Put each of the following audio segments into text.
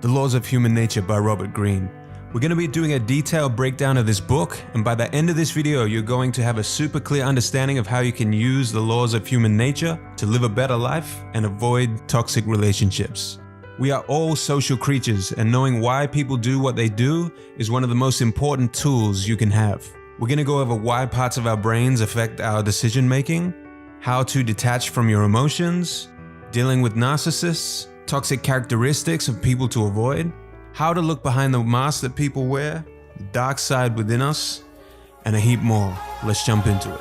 The Laws of Human Nature by Robert Greene. We're going to be doing a detailed breakdown of this book, and by the end of this video, you're going to have a super clear understanding of how you can use the laws of human nature to live a better life and avoid toxic relationships. We are all social creatures, and knowing why people do what they do is one of the most important tools you can have. We're going to go over why parts of our brains affect our decision making, how to detach from your emotions, dealing with narcissists, toxic characteristics of people to avoid, how to look behind the mask that people wear, the dark side within us, and a heap more. Let's jump into it.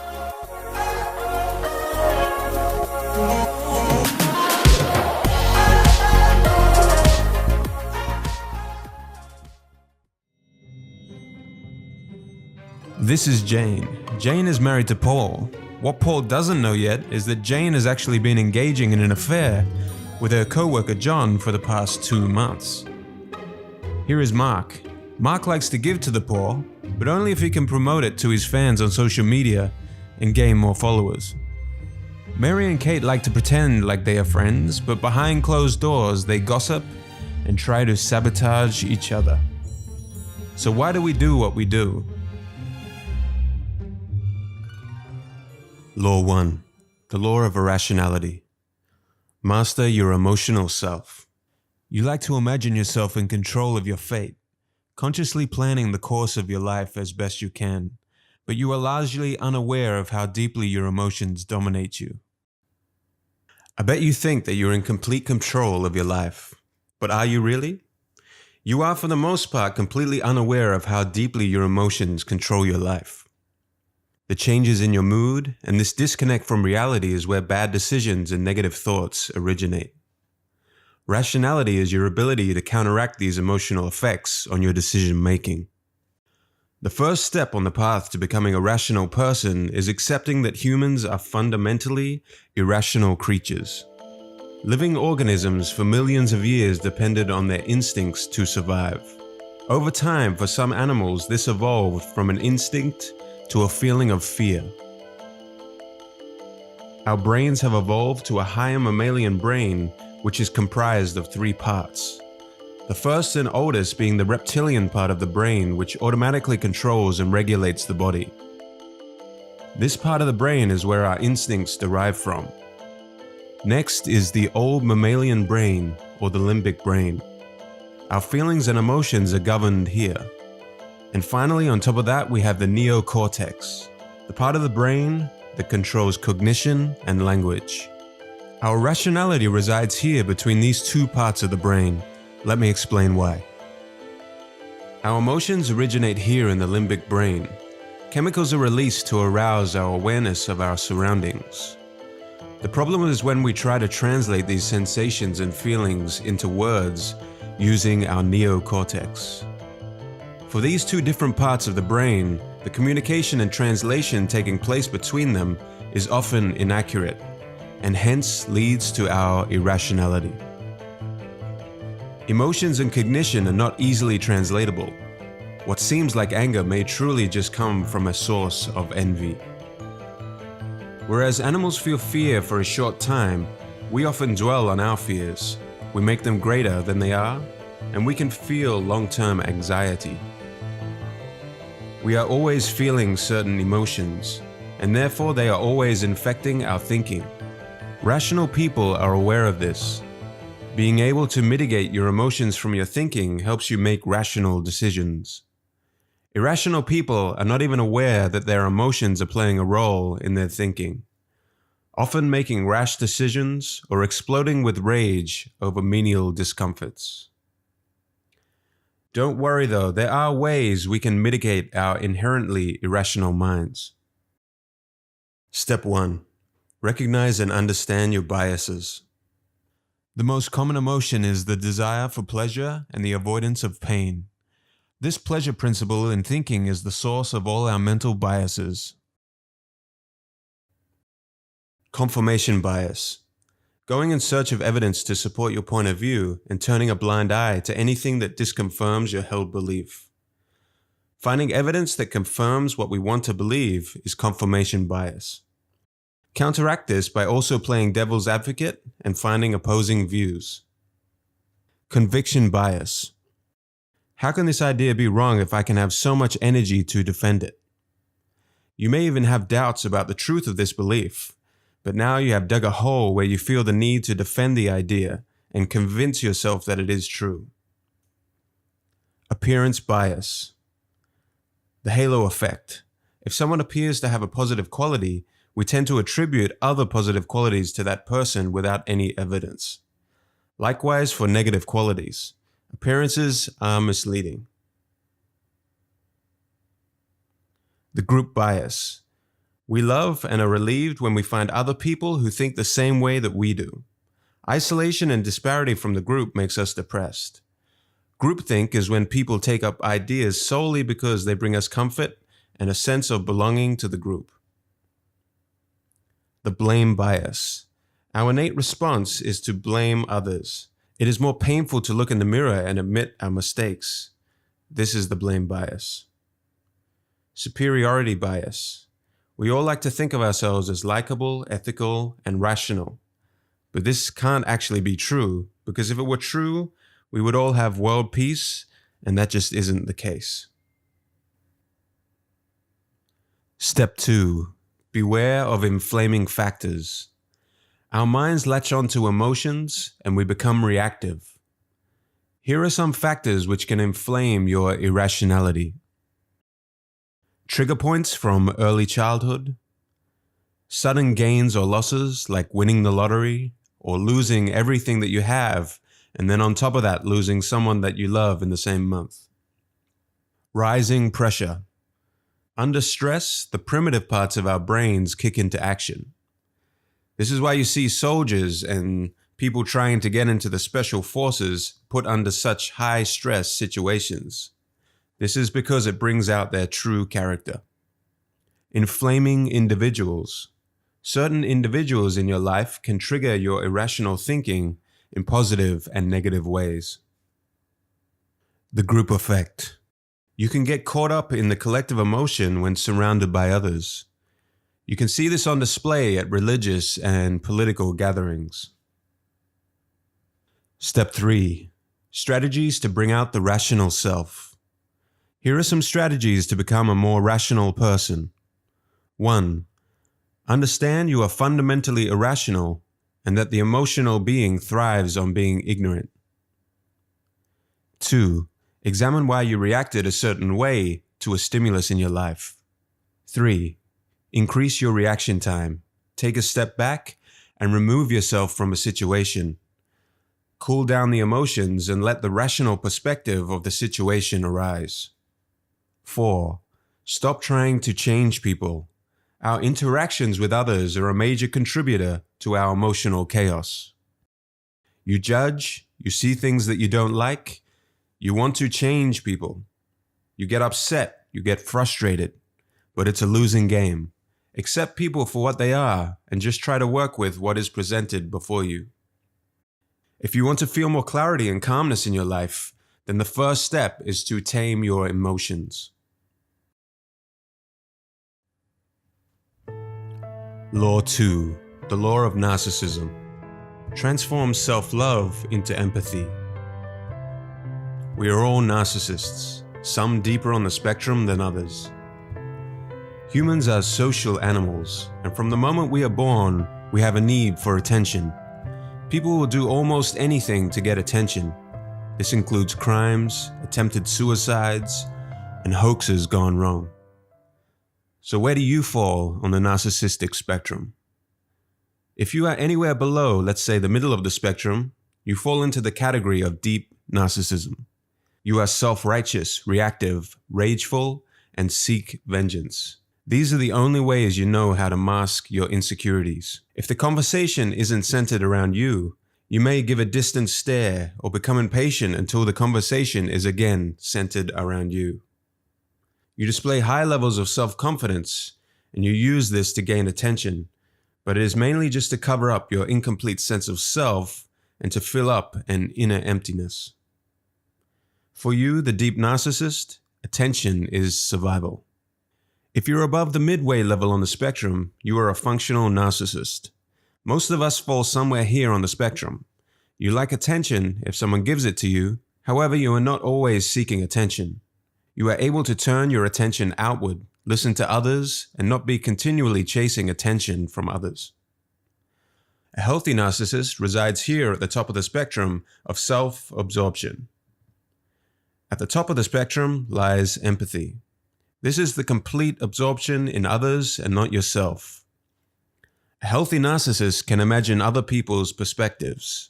This is Jane. Jane is married to Paul. What Paul doesn't know yet is that Jane has actually been engaging in an affair with her co-worker John for the past 2 months. Here is Mark. Mark likes to give to the poor, but only if he can promote it to his fans on social media and gain more followers. Mary and Kate like to pretend like they are friends, but behind closed doors they gossip and try to sabotage each other. So why do we do what we do? Law 1. The Law of Irrationality. Master your emotional self. You like to imagine yourself in control of your fate, consciously planning the course of your life as best you can, but you are largely unaware of how deeply your emotions dominate you. I bet you think that you're in complete control of your life, but are you really? You are for the most part completely unaware of how deeply your emotions control your life. The changes in your mood and this disconnect from reality is where bad decisions and negative thoughts originate. Rationality is your ability to counteract these emotional effects on your decision making. The first step on the path to becoming a rational person is accepting that humans are fundamentally irrational creatures. Living organisms for millions of years depended on their instincts to survive. Over time, for some animals, this evolved from an instinct to a feeling of fear. Our brains have evolved to a higher mammalian brain, which is comprised of 3 parts. The first and oldest being the reptilian part of the brain, which automatically controls and regulates the body. This part of the brain is where our instincts derive from. Next is the old mammalian brain, or the limbic brain. Our feelings and emotions are governed here. And finally, on top of that, we have the neocortex, the part of the brain that controls cognition and language. Our rationality resides here between these 2 parts of the brain. Let me explain why. Our emotions originate here in the limbic brain. Chemicals are released to arouse our awareness of our surroundings. The problem is when we try to translate these sensations and feelings into words using our neocortex. For these 2 different parts of the brain, the communication and translation taking place between them is often inaccurate, and hence leads to our irrationality. Emotions and cognition are not easily translatable. What seems like anger may truly just come from a source of envy. Whereas animals feel fear for a short time, we often dwell on our fears. We make them greater than they are, and we can feel long-term anxiety. We are always feeling certain emotions, and therefore they are always infecting our thinking. Rational people are aware of this. Being able to mitigate your emotions from your thinking helps you make rational decisions. Irrational people are not even aware that their emotions are playing a role in their thinking, often making rash decisions or exploding with rage over menial discomforts. Don't worry though, there are ways we can mitigate our inherently irrational minds. Step 1. Recognize and understand your biases. The most common emotion is the desire for pleasure and the avoidance of pain. This pleasure principle in thinking is the source of all our mental biases. Confirmation bias. Going in search of evidence to support your point of view and turning a blind eye to anything that disconfirms your held belief. Finding evidence that confirms what we want to believe is confirmation bias. Counteract this by also playing devil's advocate and finding opposing views. Conviction bias. How can this idea be wrong if I can have so much energy to defend it? You may even have doubts about the truth of this belief, but now you have dug a hole where you feel the need to defend the idea and convince yourself that it is true. Appearance bias. The halo effect. If someone appears to have a positive quality, we tend to attribute other positive qualities to that person without any evidence. Likewise for negative qualities. Appearances are misleading. The group bias. We love and are relieved when we find other people who think the same way that we do. Isolation and disparity from the group makes us depressed. Groupthink is when people take up ideas solely because they bring us comfort and a sense of belonging to the group. The blame bias. Our innate response is to blame others. It is more painful to look in the mirror and admit our mistakes. This is the blame bias. Superiority bias. We all like to think of ourselves as likable, ethical, and rational. But this can't actually be true, because if it were true, we would all have world peace, and that just isn't the case. Step 2. Beware of inflaming factors. Our minds latch onto emotions and we become reactive. Here are some factors which can inflame your irrationality. Trigger points from early childhood. Sudden gains or losses like winning the lottery or losing everything that you have, and then on top of that losing someone that you love in the same month. Rising pressure. Under stress, the primitive parts of our brains kick into action. This is why you see soldiers and people trying to get into the special forces put under such high stress situations. This is because it brings out their true character. Inflaming individuals. Certain individuals in your life can trigger your irrational thinking in positive and negative ways. The group effect. You can get caught up in the collective emotion when surrounded by others. You can see this on display at religious and political gatherings. Step 3. Strategies to bring out the rational self. Here are some strategies to become a more rational person. 1. Understand you are fundamentally irrational and that the emotional being thrives on being ignorant. 2. Examine why you reacted a certain way to a stimulus in your life. 3. Increase your reaction time. Take a step back and remove yourself from a situation. Cool down the emotions and let the rational perspective of the situation arise. 4. Stop trying to change people. Our interactions with others are a major contributor to our emotional chaos. You judge, you see things that you don't like, you want to change people. You get upset, you get frustrated, but it's a losing game. Accept people for what they are and just try to work with what is presented before you. If you want to feel more clarity and calmness in your life, then the first step is to tame your emotions. Law 2. The law of narcissism. Transform self-love into empathy. We are all narcissists, some deeper on the spectrum than others. Humans are social animals, and from the moment we are born, we have a need for attention. People will do almost anything to get attention. This includes crimes, attempted suicides, and hoaxes gone wrong. So where do you fall on the narcissistic spectrum? If you are anywhere below, let's say the middle of the spectrum, you fall into the category of deep narcissism. You are self-righteous, reactive, rageful, and seek vengeance. These are the only ways you know how to mask your insecurities. If the conversation isn't centered around you, you may give a distant stare or become impatient until the conversation is again centered around you. You display high levels of self-confidence, and you use this to gain attention, but it is mainly just to cover up your incomplete sense of self and to fill up an inner emptiness. For you, the deep narcissist, attention is survival. If you're above the midway level on the spectrum, you are a functional narcissist. Most of us fall somewhere here on the spectrum. You like attention if someone gives it to you. However, you are not always seeking attention. You are able to turn your attention outward, listen to others, and not be continually chasing attention from others. A healthy narcissist resides here at the top of the spectrum of self-absorption. At the top of the spectrum lies empathy. This is the complete absorption in others and not yourself. A healthy narcissist can imagine other people's perspectives.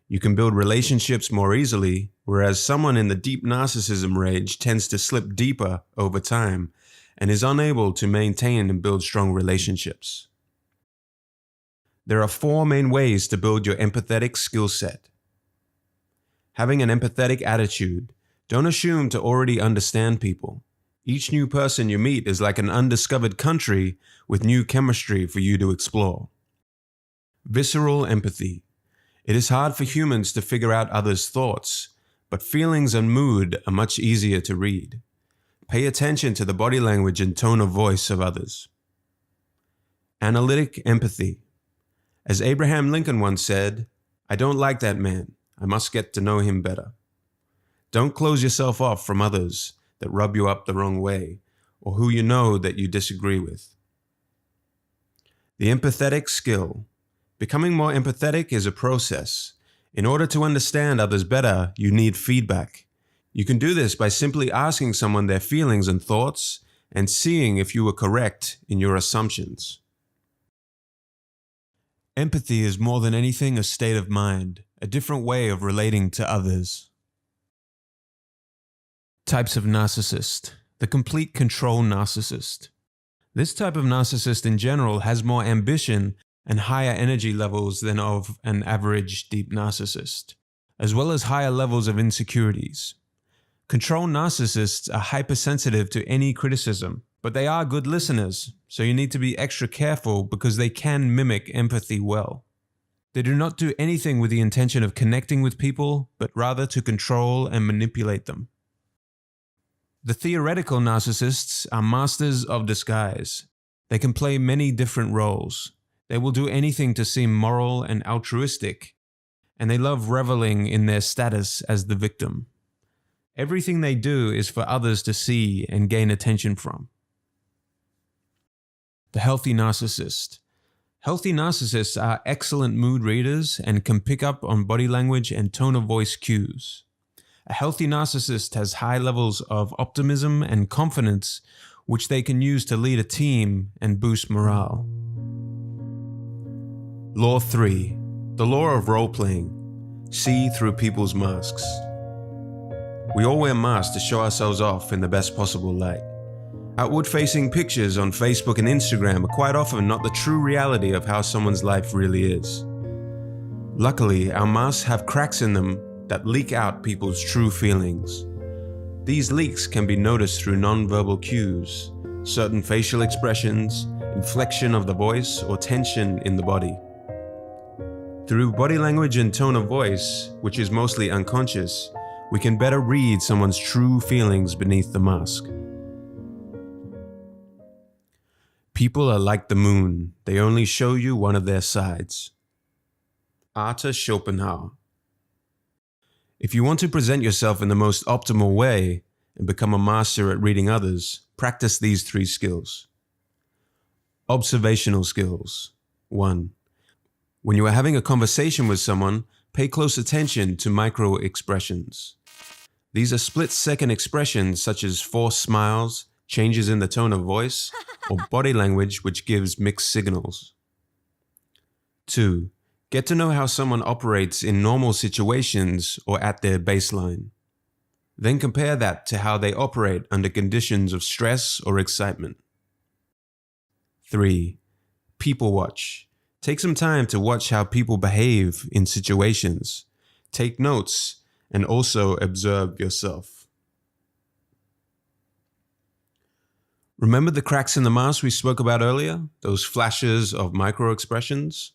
You can build relationships more easily, whereas someone in the deep narcissism rage tends to slip deeper over time and is unable to maintain and build strong relationships. There are 4 main ways to build your empathetic skill set. Having an empathetic attitude. Don't assume to already understand people. Each new person you meet is like an undiscovered country with new chemistry for you to explore. Visceral empathy. It is hard for humans to figure out others' thoughts, but feelings and mood are much easier to read. Pay attention to the body language and tone of voice of others. Analytic empathy. As Abraham Lincoln once said, "I don't like that man. I must get to know him better." Don't close yourself off from others that rub you up the wrong way or who you know that you disagree with. The empathetic skill. Becoming more empathetic is a process. In order to understand others better, you need feedback. You can do this by simply asking someone their feelings and thoughts and seeing if you were correct in your assumptions. Empathy is more than anything a state of mind, a different way of relating to others. Types of narcissist. The complete control narcissist. This type of narcissist in general has more ambition and higher energy levels than of an average deep narcissist, as well as higher levels of insecurities. Control narcissists are hypersensitive to any criticism, but they are good listeners, so you need to be extra careful because they can mimic empathy well. They do not do anything with the intention of connecting with people, but rather to control and manipulate them. The theoretical narcissists are masters of disguise. They can play many different roles. They will do anything to seem moral and altruistic, and they love reveling in their status as the victim. Everything they do is for others to see and gain attention from. The healthy narcissist. Healthy narcissists are excellent mood readers and can pick up on body language and tone of voice cues. A healthy narcissist has high levels of optimism and confidence, which they can use to lead a team and boost morale. Law 3. The law of role-playing. See through people's masks. We all wear masks to show ourselves off in the best possible light. Outward-facing pictures on Facebook and Instagram are quite often not the true reality of how someone's life really is. Luckily, our masks have cracks in them that leak out people's true feelings. These leaks can be noticed through non-verbal cues, certain facial expressions, inflection of the voice, or tension in the body. Through body language and tone of voice, which is mostly unconscious, we can better read someone's true feelings beneath the mask. People are like the moon. They only show you one of their sides. Arthur Schopenhauer. If you want to present yourself in the most optimal way and become a master at reading others, practice these 3 skills. Observational skills. 1. When you are having a conversation with someone, pay close attention to micro-expressions. These are split-second expressions such as forced smiles, changes in the tone of voice, or body language which gives mixed signals. 2. Get to know how someone operates in normal situations or at their baseline. Then compare that to how they operate under conditions of stress or excitement. 3. People watch. Take some time to watch how people behave in situations. Take notes and also observe yourself. Remember the cracks in the mask we spoke about earlier? Those flashes of micro-expressions?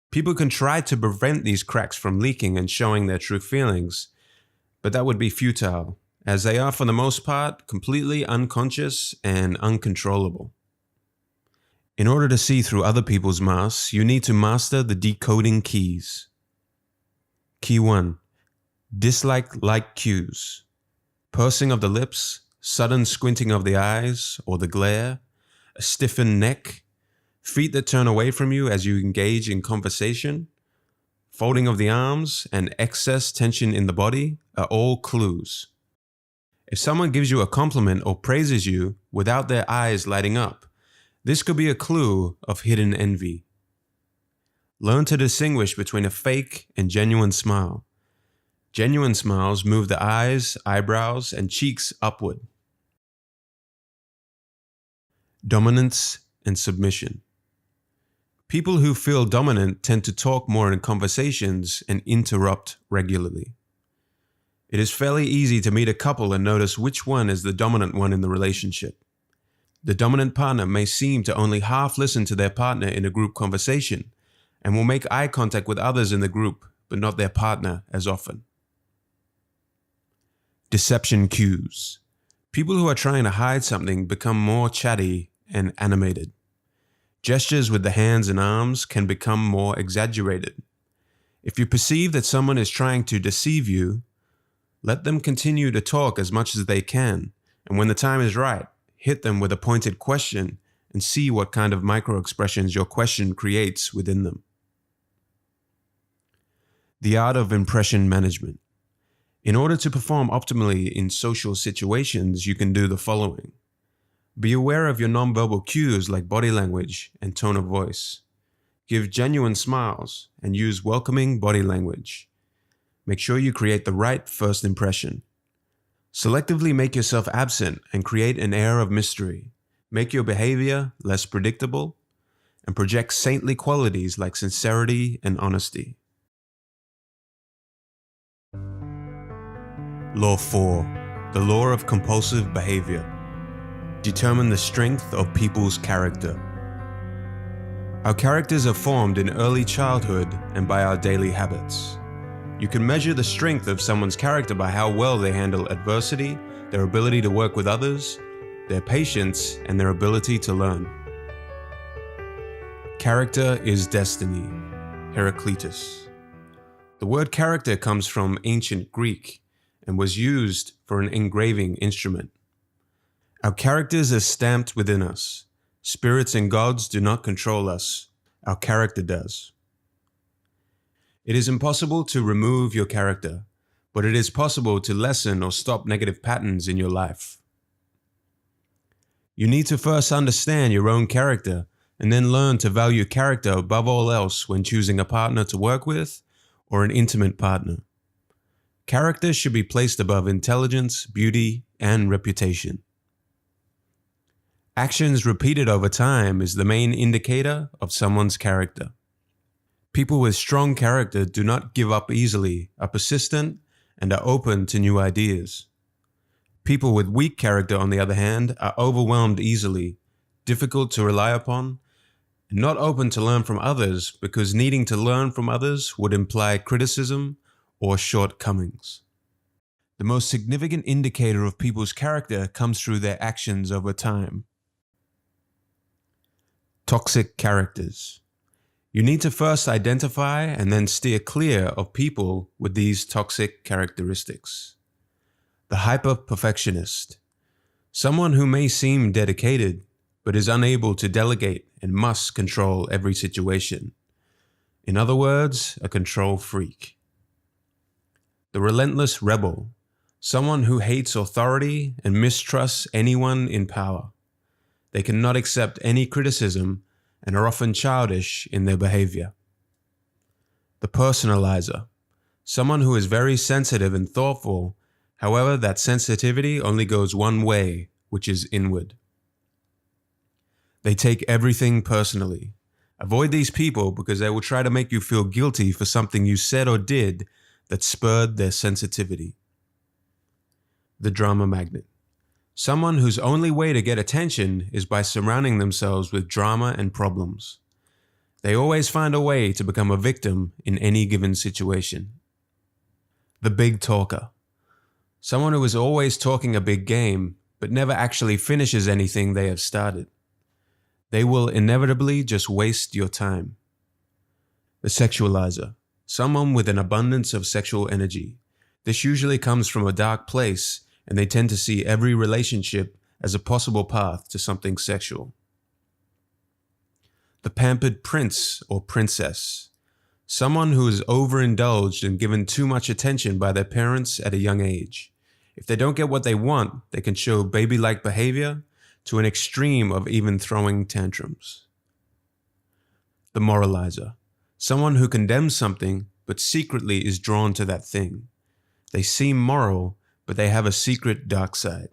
People can try to prevent these cracks from leaking and showing their true feelings, but that would be futile, as they are for the most part completely unconscious and uncontrollable. In order to see through other people's masks, you need to master the decoding keys. Key 1. Dislike like cues. Pursing of the lips, sudden squinting of the eyes or the glare, a stiffened neck, feet that turn away from you as you engage in conversation, folding of the arms, and excess tension in the body are all clues. If someone gives you a compliment or praises you without their eyes lighting up, this could be a clue of hidden envy. Learn to distinguish between a fake and genuine smile. Genuine smiles move the eyes, eyebrows, and cheeks upward. Dominance and submission. People who feel dominant tend to talk more in conversations and interrupt regularly. It is fairly easy to meet a couple and notice which one is the dominant one in the relationship. The dominant partner may seem to only half listen to their partner in a group conversation and will make eye contact with others in the group, but not their partner as often. Deception cues. People who are trying to hide something become more chatty and animated. Gestures with the hands and arms can become more exaggerated. If you perceive that someone is trying to deceive you, let them continue to talk as much as they can, and when the time is right, hit them with a pointed question and see what kind of micro-expressions your question creates within them. The art of impression management. In order to perform optimally in social situations, you can do the following. Be aware of your nonverbal cues like body language and tone of voice. Give genuine smiles and use welcoming body language. Make sure you create the right first impression. Selectively make yourself absent and create an air of mystery. Make your behavior less predictable and project saintly qualities like sincerity and honesty. Law 4. The law of compulsive behavior. Determine the strength of people's character. Our characters are formed in early childhood and by our daily habits. You can measure the strength of someone's character by how well they handle adversity, their ability to work with others, their patience, and their ability to learn. Character is destiny. Heraclitus. The word character comes from ancient Greek and was used for an engraving instrument. Our characters are stamped within us. Spirits and gods do not control us. Our character does. It is impossible to remove your character, but it is possible to lessen or stop negative patterns in your life. You need to first understand your own character and then learn to value character above all else when choosing a partner to work with or an intimate partner. Character should be placed above intelligence, beauty, and reputation. Actions repeated over time is the main indicator of someone's character. People with strong character do not give up easily, are persistent, and are open to new ideas. People with weak character, on the other hand, are overwhelmed easily, difficult to rely upon, and not open to learn from others because needing to learn from others would imply criticism or shortcomings. The most significant indicator of people's character comes through their actions over time. Toxic characters. You need to first identify and then steer clear of people with these toxic characteristics. The hyper-perfectionist. Someone who may seem dedicated, but is unable to delegate and must control every situation. In other words, a control freak. The relentless rebel. Someone who hates authority and mistrusts anyone in power. They cannot accept any criticism and are often childish in their behavior. The personalizer. Someone who is very sensitive and thoughtful. However, that sensitivity only goes one way, which is inward. They take everything personally. Avoid these people because they will try to make you feel guilty for something you said or did that spurred their sensitivity. The drama magnet. Someone whose only way to get attention is by surrounding themselves with drama and problems. They always find a way to become a victim in any given situation. The big talker. Someone who is always talking a big game, but never actually finishes anything they have started. They will inevitably just waste your time. The sexualizer. someone with an abundance of sexual energy. This usually comes from a dark place, and they tend to see every relationship as a possible path to something sexual. The pampered prince or princess, someone who is overindulged and given too much attention by their parents at a young age. If they don't get what they want, they can show baby-like behavior to an extreme of even throwing tantrums. The moralizer, someone who condemns something but secretly is drawn to that thing. They seem moral, but they have a secret dark side.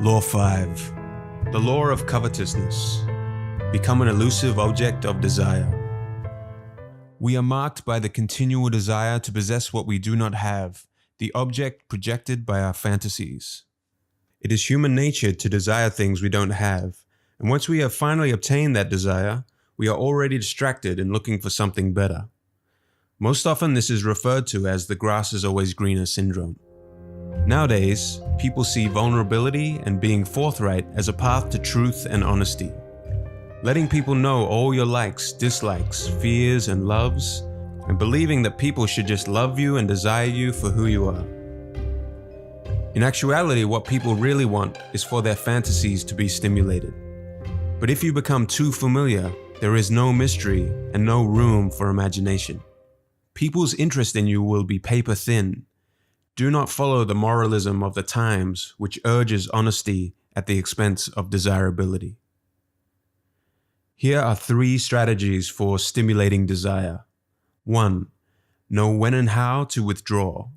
Law 5. The law of covetousness. Become an elusive object of desire. We are marked by the continual desire to possess what we do not have, the object projected by our fantasies. It is human nature to desire things we don't have, and once we have finally obtained that desire, we are already distracted and looking for something better. Most often this is referred to as the grass is always greener syndrome. Nowadays, people see vulnerability and being forthright as a path to truth and honesty. Letting people know all your likes, dislikes, fears, and loves, and believing that people should just love you and desire you for who you are. In actuality, what people really want is for their fantasies to be stimulated. But if you become too familiar, there is no mystery and no room for imagination. People's interest in you will be paper thin. Do not follow the moralism of the times, which urges honesty at the expense of desirability. Here are 3 strategies for stimulating desire. 1. Know when and how to withdraw.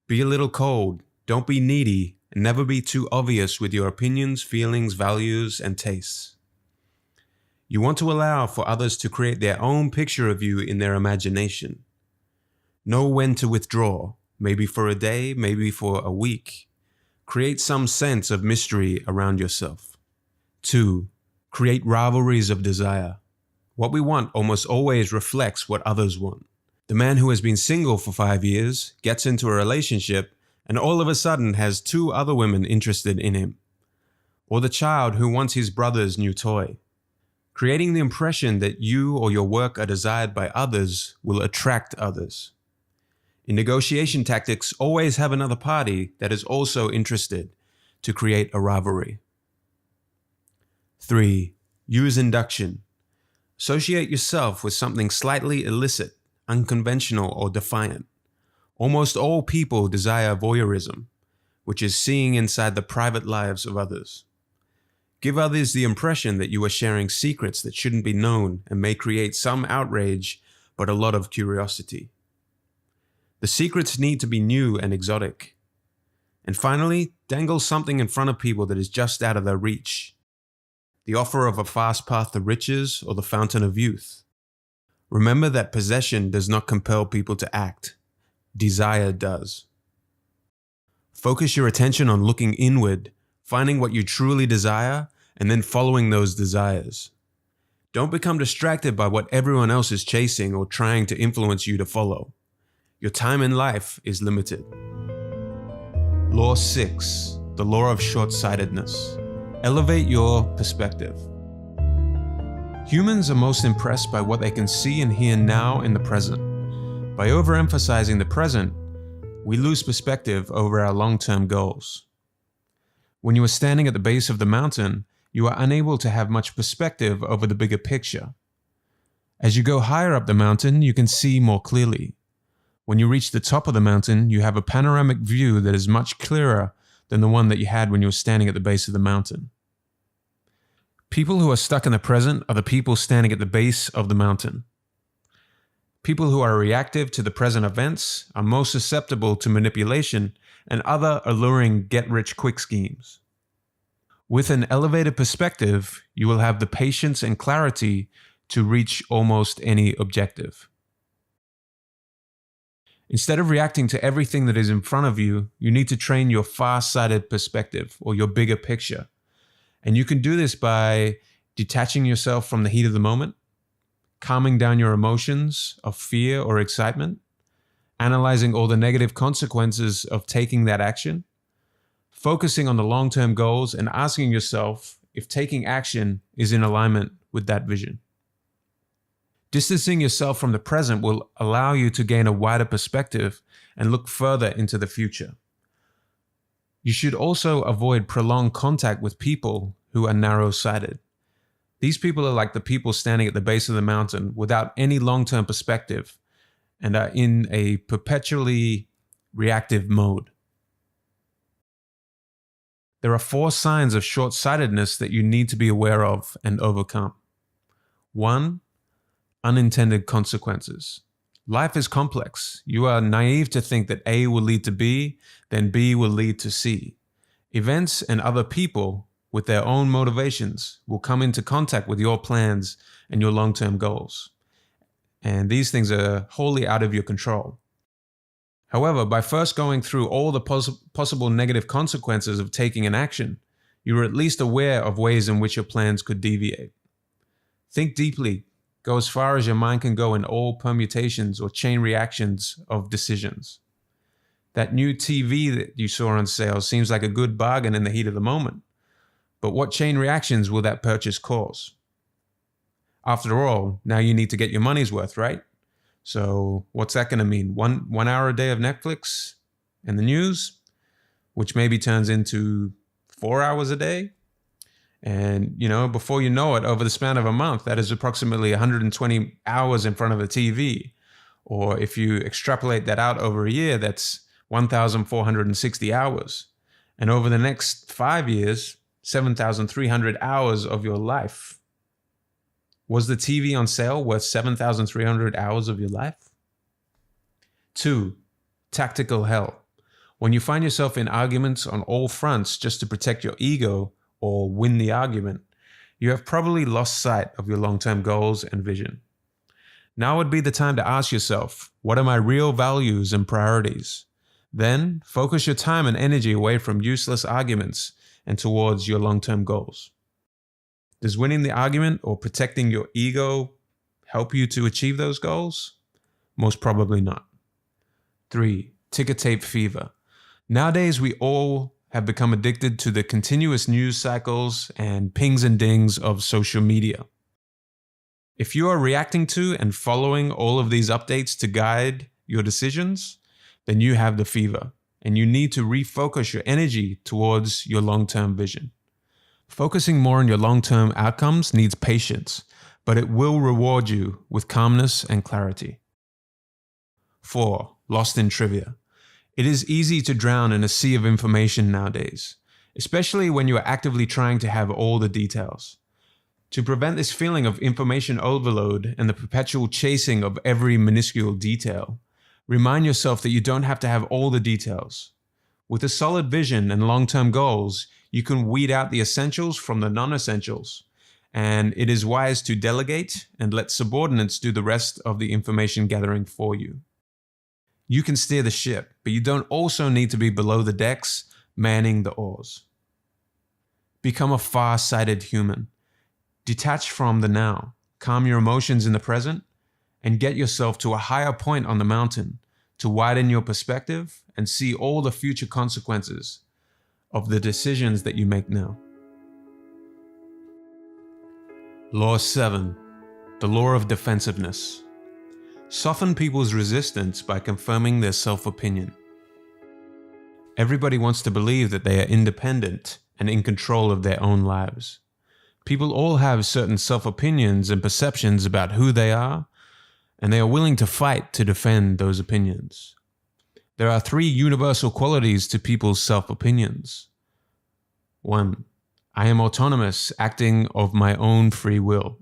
Be a little cold, don't be needy, and never be too obvious with your opinions, feelings, values, and tastes. You want to allow for others to create their own picture of you in their imagination. Know when to withdraw, maybe for a day, maybe for a week. Create some sense of mystery around yourself. 2. Create rivalries of desire. What we want almost always reflects what others want. The man who has been single for 5 years gets into a relationship and all of a sudden has 2 other women interested in him. Or the child who wants his brother's new toy. Creating the impression that you or your work are desired by others will attract others. In negotiation tactics, always have another party that is also interested to create a rivalry. 3. Use induction. Associate yourself with something slightly illicit, unconventional, or defiant. Almost all people desire voyeurism, which is seeing inside the private lives of others. Give others the impression that you are sharing secrets that shouldn't be known and may create some outrage, but a lot of curiosity. The secrets need to be new and exotic. And finally, dangle something in front of people that is just out of their reach. The offer of a fast path to riches or the fountain of youth. Remember that possession does not compel people to act. Desire does. Focus your attention on looking inward, finding what you truly desire, and then following those desires. Don't become distracted by what everyone else is chasing or trying to influence you to follow. Your time in life is limited. Law 6, the law of short-sightedness. Elevate your perspective. Humans are most impressed by what they can see and hear now in the present. By overemphasizing the present, we lose perspective over our long-term goals. When you are standing at the base of the mountain, you are unable to have much perspective over the bigger picture. As you go higher up the mountain, you can see more clearly. When you reach the top of the mountain, you have a panoramic view that is much clearer than the one that you had when you were standing at the base of the mountain. People who are stuck in the present are the people standing at the base of the mountain. People who are reactive to the present events are most susceptible to manipulation and other alluring get-rich-quick schemes. With an elevated perspective, you will have the patience and clarity to reach almost any objective. Instead of reacting to everything that is in front of you, you need to train your far-sighted perspective or your bigger picture. And you can do this by detaching yourself from the heat of the moment, calming down your emotions of fear or excitement, analyzing all the negative consequences of taking that action, focusing on the long-term goals and asking yourself if taking action is in alignment with that vision. Distancing yourself from the present will allow you to gain a wider perspective and look further into the future. You should also avoid prolonged contact with people who are narrow-sighted. These people are like the people standing at the base of the mountain without any long-term perspective and are in a perpetually reactive mode. There are 4 signs of short-sightedness that you need to be aware of and overcome. 1. Unintended consequences. Life is complex. You are naive to think that A will lead to B, then B will lead to C. Events and other people with their own motivations will come into contact with your plans and your long-term goals. And these things are wholly out of your control. However, by first going through all the possible negative consequences of taking an action, you are at least aware of ways in which your plans could deviate. Think deeply. Go as far as your mind can go in all permutations or chain reactions of decisions. That new TV that you saw on sale seems like a good bargain in the heat of the moment. But what chain reactions will that purchase cause? After all, now you need to get your money's worth, right? So what's that going to mean? One hour a day of Netflix and the news, which maybe turns into 4 hours a day. And, before you know it, over the span of a month, that is approximately 120 hours in front of a TV. Or if you extrapolate that out over a year, that's 1,460 hours. And over the next 5 years, 7,300 hours of your life. Was the TV on sale worth 7,300 hours of your life? 2. Tactical hell. When you find yourself in arguments on all fronts just to protect your ego or win the argument, you have probably lost sight of your long-term goals and vision. Now would be the time to ask yourself, what are my real values and priorities? Then focus your time and energy away from useless arguments and towards your long-term goals. Does winning the argument or protecting your ego help you to achieve those goals? Most probably not. 3. Ticker tape fever. Nowadays, we all have become addicted to the continuous news cycles and pings and dings of social media. If you are reacting to and following all of these updates to guide your decisions, then you have the fever, and you need to refocus your energy towards your long-term vision. Focusing more on your long-term outcomes needs patience, but it will reward you with calmness and clarity. 4. Lost in trivia. It is easy to drown in a sea of information nowadays, especially when you are actively trying to have all the details. To prevent this feeling of information overload and the perpetual chasing of every minuscule detail, remind yourself that you don't have to have all the details. With a solid vision and long-term goals, you can weed out the essentials from the non-essentials, and it is wise to delegate and let subordinates do the rest of the information gathering for you. You can steer the ship, but you don't also need to be below the decks, manning the oars. Become a far-sighted human. Detach from the now, calm your emotions in the present, and get yourself to a higher point on the mountain to widen your perspective and see all the future consequences of the decisions that you make now. Law 7. The law of defensiveness. Soften people's resistance by confirming their self-opinion. Everybody wants to believe that they are independent and in control of their own lives. People all have certain self-opinions and perceptions about who they are, and they are willing to fight to defend those opinions. There are 3 universal qualities to people's self-opinions. 1. I am autonomous, acting of my own free will.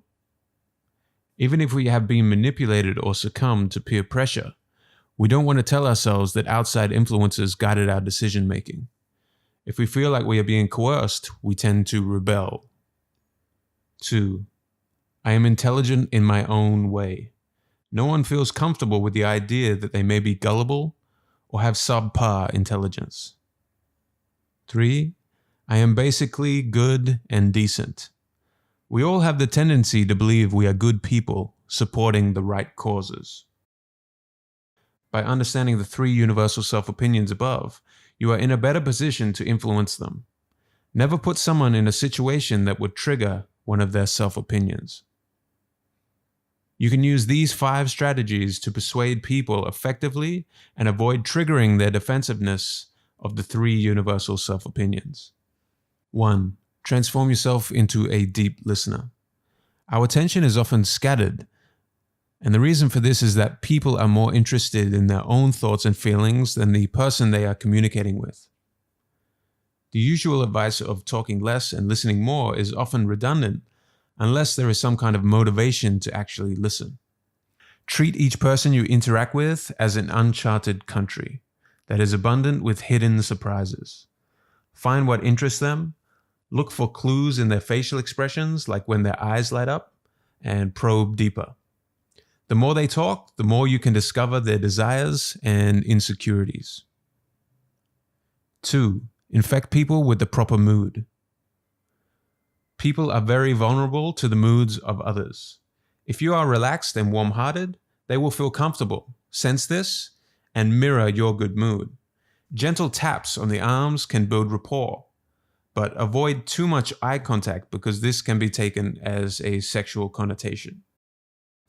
Even if we have been manipulated or succumbed to peer pressure, we don't want to tell ourselves that outside influences guided our decision-making. If we feel like we are being coerced, we tend to rebel. 2. I am intelligent in my own way. No one feels comfortable with the idea that they may be gullible or have subpar intelligence. 3. I am basically good and decent. We all have the tendency to believe we are good people supporting the right causes. By understanding the 3 universal self-opinions above, you are in a better position to influence them. Never put someone in a situation that would trigger one of their self-opinions. You can use these 5 strategies to persuade people effectively and avoid triggering their defensiveness of the 3 universal self-opinions. 1. Transform yourself into a deep listener. Our attention is often scattered, and the reason for this is that people are more interested in their own thoughts and feelings than the person they are communicating with. The usual advice of talking less and listening more is often redundant unless there is some kind of motivation to actually listen. Treat each person you interact with as an uncharted country that is abundant with hidden surprises. Find what interests them, look for clues in their facial expressions, like when their eyes light up, and probe deeper. The more they talk, the more you can discover their desires and insecurities. 2. Infect people with the proper mood. People are very vulnerable to the moods of others. If you are relaxed and warm-hearted, they will feel comfortable, sense this, and mirror your good mood. Gentle taps on the arms can build rapport, but avoid too much eye contact because this can be taken as a sexual connotation.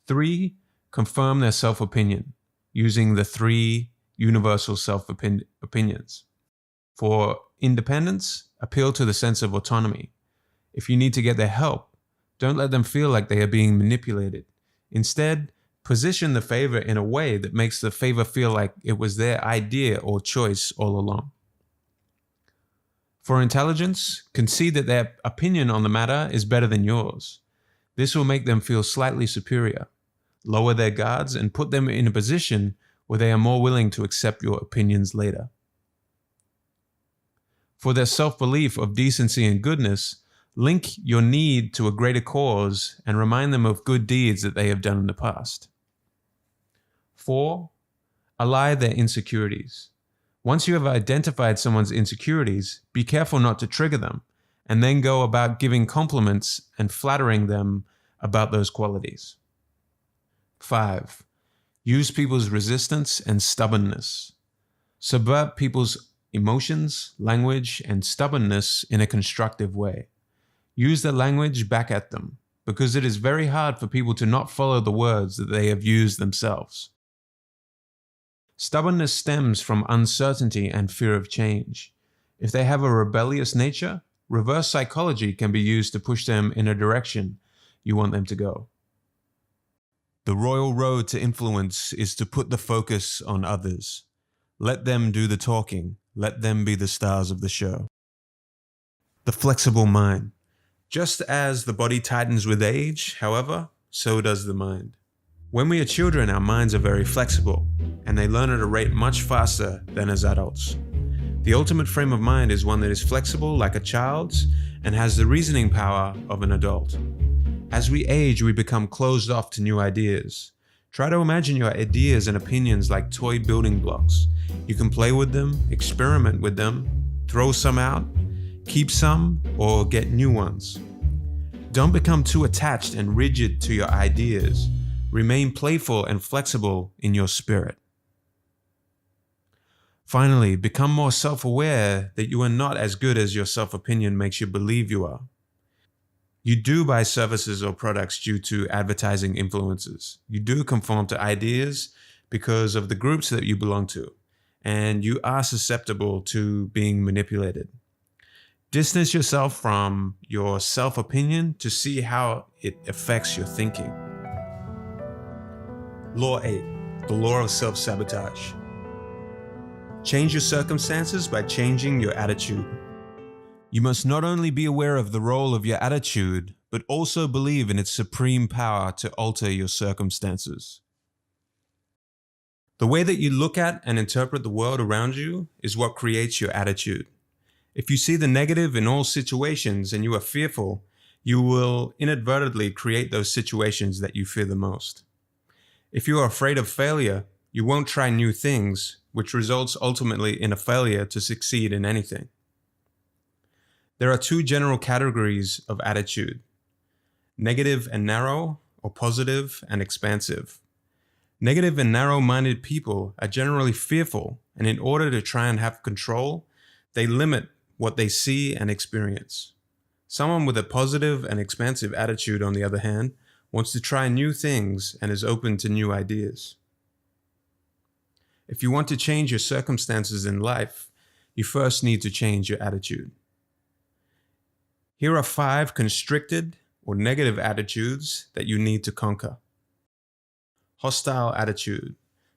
3. Confirm their self-opinion using the 3 universal self-opinions. For independence, appeal to the sense of autonomy. If you need to get their help, don't let them feel like they are being manipulated. Instead, position the favor in a way that makes the favor feel like it was their idea or choice all along. For intelligence, concede that their opinion on the matter is better than yours. This will make them feel slightly superior, lower their guards, and put them in a position where they are more willing to accept your opinions later. For their self-belief of decency and goodness, link your need to a greater cause and remind them of good deeds that they have done in the past. 4. Ally their insecurities. Once you have identified someone's insecurities, be careful not to trigger them, and then go about giving compliments and flattering them about those qualities. 5. Use people's resistance and stubbornness. Subvert people's emotions, language, and stubbornness in a constructive way. Use the language back at them, because it is very hard for people to not follow the words that they have used themselves. Stubbornness stems from uncertainty and fear of change. If they have a rebellious nature, reverse psychology can be used to push them in a direction you want them to go. The royal road to influence is to put the focus on others. Let them do the talking. Let them be the stars of the show. The flexible mind. Just as the body tightens with age, however, so does the mind. When we are children, our minds are very flexible, and they learn at a rate much faster than as adults. The ultimate frame of mind is one that is flexible like a child's and has the reasoning power of an adult. As we age, we become closed off to new ideas. Try to imagine your ideas and opinions like toy building blocks. You can play with them, experiment with them, throw some out, keep some, or get new ones. Don't become too attached and rigid to your ideas. Remain playful and flexible in your spirit. Finally, become more self-aware that you are not as good as your self-opinion makes you believe you are. You do buy services or products due to advertising influences. You do conform to ideas because of the groups that you belong to, and you are susceptible to being manipulated. Distance yourself from your self-opinion to see how it affects your thinking. Law 8, the law of self-sabotage. Change your circumstances by changing your attitude. You must not only be aware of the role of your attitude, but also believe in its supreme power to alter your circumstances. The way that you look at and interpret the world around you is what creates your attitude. If you see the negative in all situations and you are fearful, you will inadvertently create those situations that you fear the most. If you are afraid of failure, you won't try new things, which results ultimately in a failure to succeed in anything. There are 2 general categories of attitude: negative and narrow, or positive and expansive. Negative and narrow-minded people are generally fearful, and in order to try and have control, they limit what they see and experience. Someone with a positive and expansive attitude, on the other hand, wants to try new things, and is open to new ideas. If you want to change your circumstances in life, you first need to change your attitude. Here are 5 constricted or negative attitudes that you need to conquer. Hostile attitude.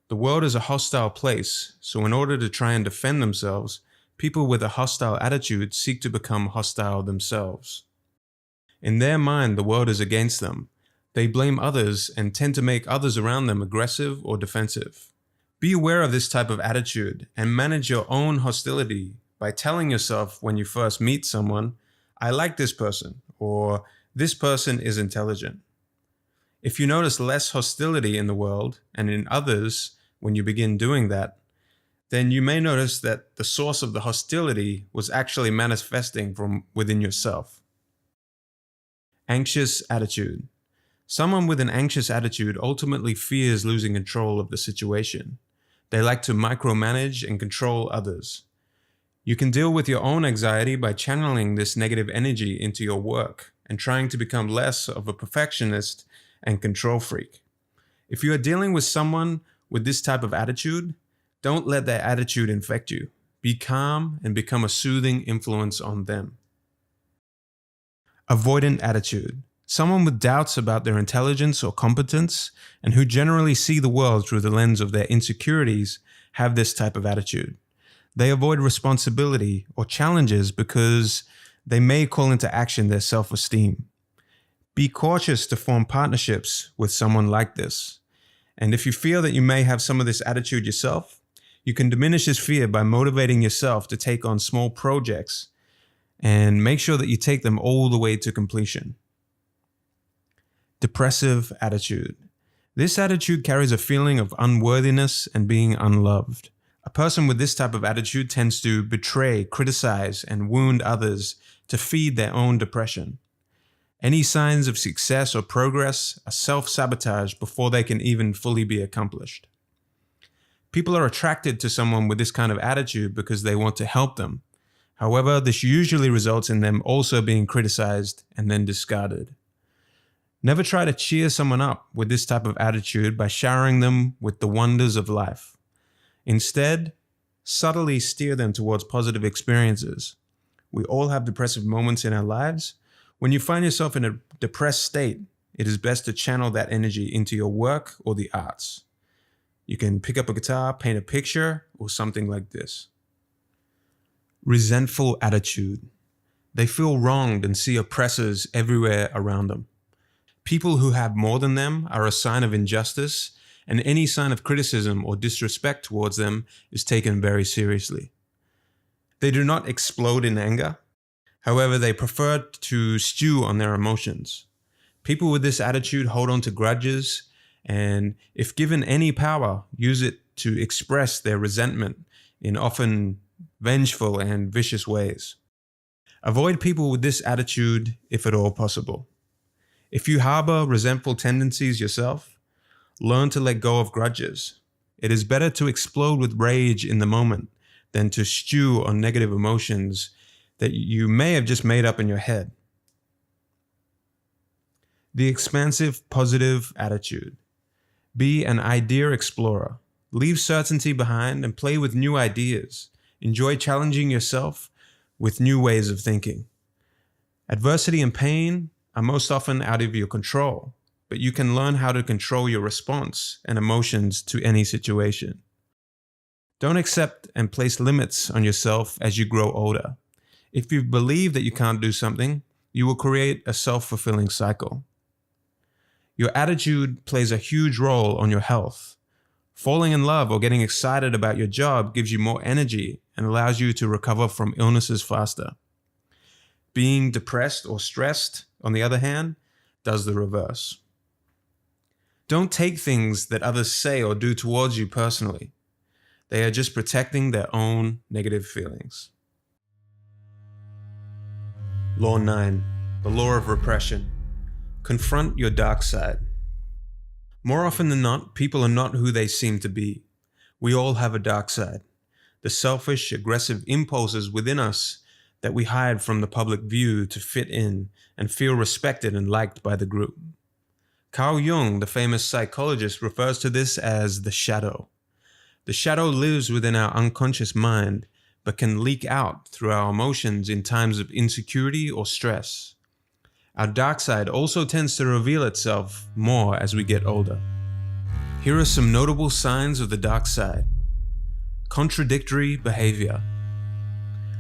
The world is a hostile place, so in order to try and defend themselves, people with a hostile attitude seek to become hostile themselves. In their mind, the world is against them. They blame others and tend to make others around them aggressive or defensive. Be aware of this type of attitude and manage your own hostility by telling yourself when you first meet someone, "I like this person," or "this person is intelligent." If you notice less hostility in the world and in others when you begin doing that, then you may notice that the source of the hostility was actually manifesting from within yourself. Anxious attitude. Someone with an anxious attitude ultimately fears losing control of the situation. They like to micromanage and control others. You can deal with your own anxiety by channeling this negative energy into your work and trying to become less of a perfectionist and control freak. If you are dealing with someone with this type of attitude, don't let their attitude infect you. Be calm and become a soothing influence on them. Avoidant attitude. Someone with doubts about their intelligence or competence and who generally see the world through the lens of their insecurities have this type of attitude. They avoid responsibility or challenges because they may call into action their self-esteem. Be cautious to form partnerships with someone like this. And if you feel that you may have some of this attitude yourself, you can diminish this fear by motivating yourself to take on small projects and make sure that you take them all the way to completion. Depressive attitude. This attitude carries a feeling of unworthiness and being unloved. A person with this type of attitude tends to betray, criticize, and wound others to feed their own depression. Any signs of success or progress are self-sabotage before they can even fully be accomplished. People are attracted to someone with this kind of attitude because they want to help them. However, this usually results in them also being criticized and then discarded. Never try to cheer someone up with this type of attitude by showering them with the wonders of life. Instead, subtly steer them towards positive experiences. We all have depressive moments in our lives. When you find yourself in a depressed state, it is best to channel that energy into your work or the arts. You can pick up a guitar, paint a picture, or something like this. Resentful attitude. They feel wronged and see oppressors everywhere around them. People who have more than them are a sign of injustice, and any sign of criticism or disrespect towards them is taken very seriously. They do not explode in anger. However, they prefer to stew on their emotions. People with this attitude hold on to grudges, and if given any power, use it to express their resentment in often vengeful and vicious ways. Avoid people with this attitude if at all possible. If you harbor resentful tendencies yourself, learn to let go of grudges. It is better to explode with rage in the moment than to stew on negative emotions that you may have just made up in your head. The expansive, positive attitude. Be an idea explorer. Leave certainty behind and play with new ideas. Enjoy challenging yourself with new ways of thinking. Adversity and pain are most often out of your control, but you can learn how to control your response and emotions to any situation. Don't accept and place limits on yourself as you grow older. If you believe that you can't do something, you will create a self-fulfilling cycle. Your attitude plays a huge role on your health. Falling in love or getting excited about your job gives you more energy and allows you to recover from illnesses faster. Being depressed or stressed, on the other hand, does the reverse. Don't take things that others say or do towards you personally. They are just protecting their own negative feelings. Law 9, the law of repression. Confront your dark side. More often than not, people are not who they seem to be. We all have a dark side. The selfish, aggressive impulses within us that we hide from the public view to fit in and feel respected and liked by the group. Carl Jung, the famous psychologist, refers to this as the shadow. The shadow lives within our unconscious mind, but can leak out through our emotions in times of insecurity or stress. Our dark side also tends to reveal itself more as we get older. Here are some notable signs of the dark side. Contradictory behavior.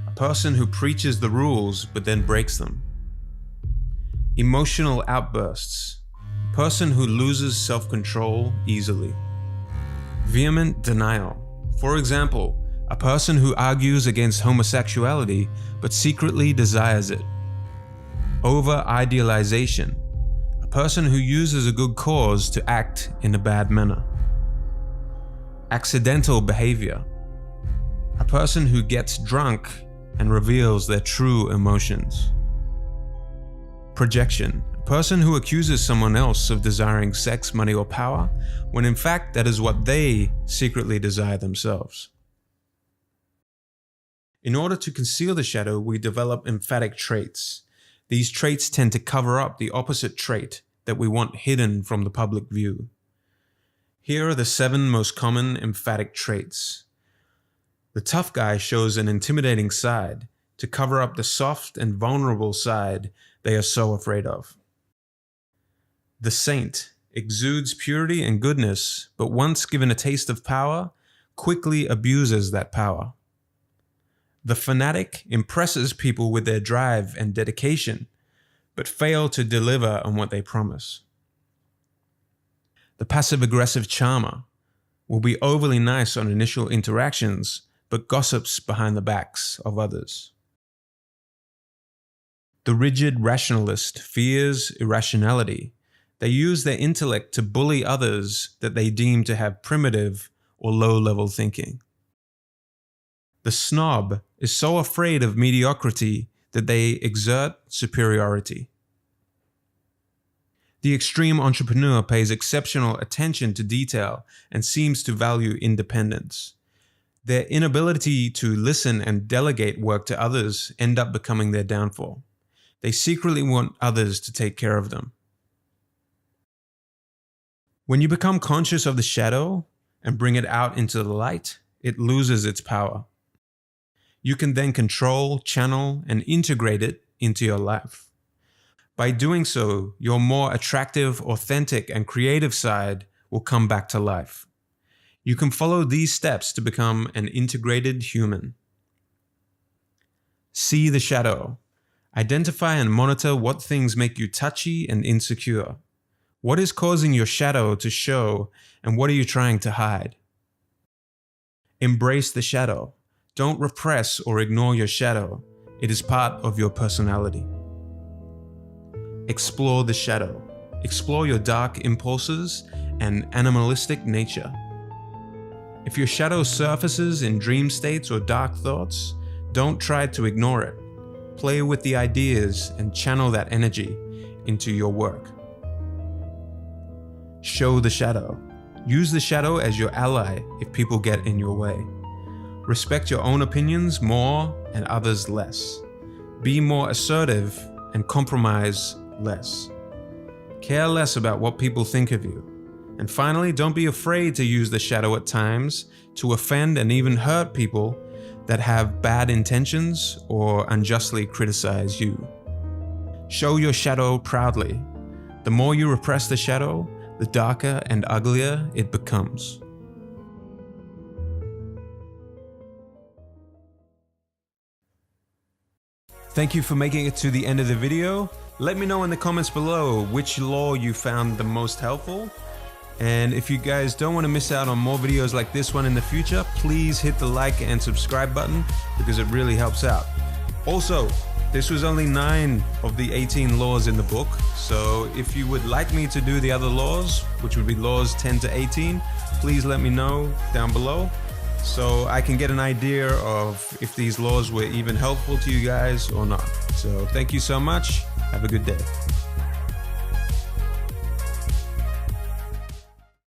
A person who preaches the rules but then breaks them. Emotional outbursts. A person who loses self-control easily. Vehement denial. For example, a person who argues against homosexuality but secretly desires it. Over-idealization. A person who uses a good cause to act in a bad manner. Accidental behavior. A person who gets drunk and reveals their true emotions. Projection. A person who accuses someone else of desiring sex, money, or power, when in fact that is what they secretly desire themselves. In order to conceal the shadow, we develop emphatic traits. These traits tend to cover up the opposite trait that we want hidden from the public view. Here are the 7 most common emphatic traits. The tough guy shows an intimidating side to cover up the soft and vulnerable side they are so afraid of. The saint exudes purity and goodness, but once given a taste of power, quickly abuses that power. The fanatic impresses people with their drive and dedication, but fail to deliver on what they promise. The passive-aggressive charmer will be overly nice on initial interactions, but gossips behind the backs of others. The rigid rationalist fears irrationality. They use their intellect to bully others that they deem to have primitive or low-level thinking. The snob is so afraid of mediocrity that they exert superiority. The extreme entrepreneur pays exceptional attention to detail and seems to value independence. Their inability to listen and delegate work to others end up becoming their downfall. They secretly want others to take care of them. When you become conscious of the shadow and bring it out into the light, it loses its power. You can then control, channel, and integrate it into your life. By doing so, your more attractive, authentic, and creative side will come back to life. You can follow these steps to become an integrated human. See the shadow. Identify and monitor what things make you touchy and insecure. What is causing your shadow to show, and what are you trying to hide? Embrace the shadow. Don't repress or ignore your shadow. It is part of your personality. Explore the shadow. Explore your dark impulses and animalistic nature. If your shadow surfaces in dream states or dark thoughts, don't try to ignore it. Play with the ideas and channel that energy into your work. Show the shadow. Use the shadow as your ally if people get in your way. Respect your own opinions more and others less. Be more assertive and compromise less. Care less about what people think of you. And finally, don't be afraid to use the shadow at times to offend and even hurt people that have bad intentions or unjustly criticize you. Show your shadow proudly. The more you repress the shadow, the darker and uglier it becomes. Thank you for making it to the end of the video. Let me know in the comments below which law you found the most helpful. And if you guys don't want to miss out on more videos like this one in the future, please hit the like and subscribe button because it really helps out. Also, this was only 9 of the 18 laws in the book. So if you would like me to do the other laws, which would be laws 10 to 18, please let me know down below, so I can get an idea of if these laws were even helpful to you guys or not. So thank you so much. Have a good day.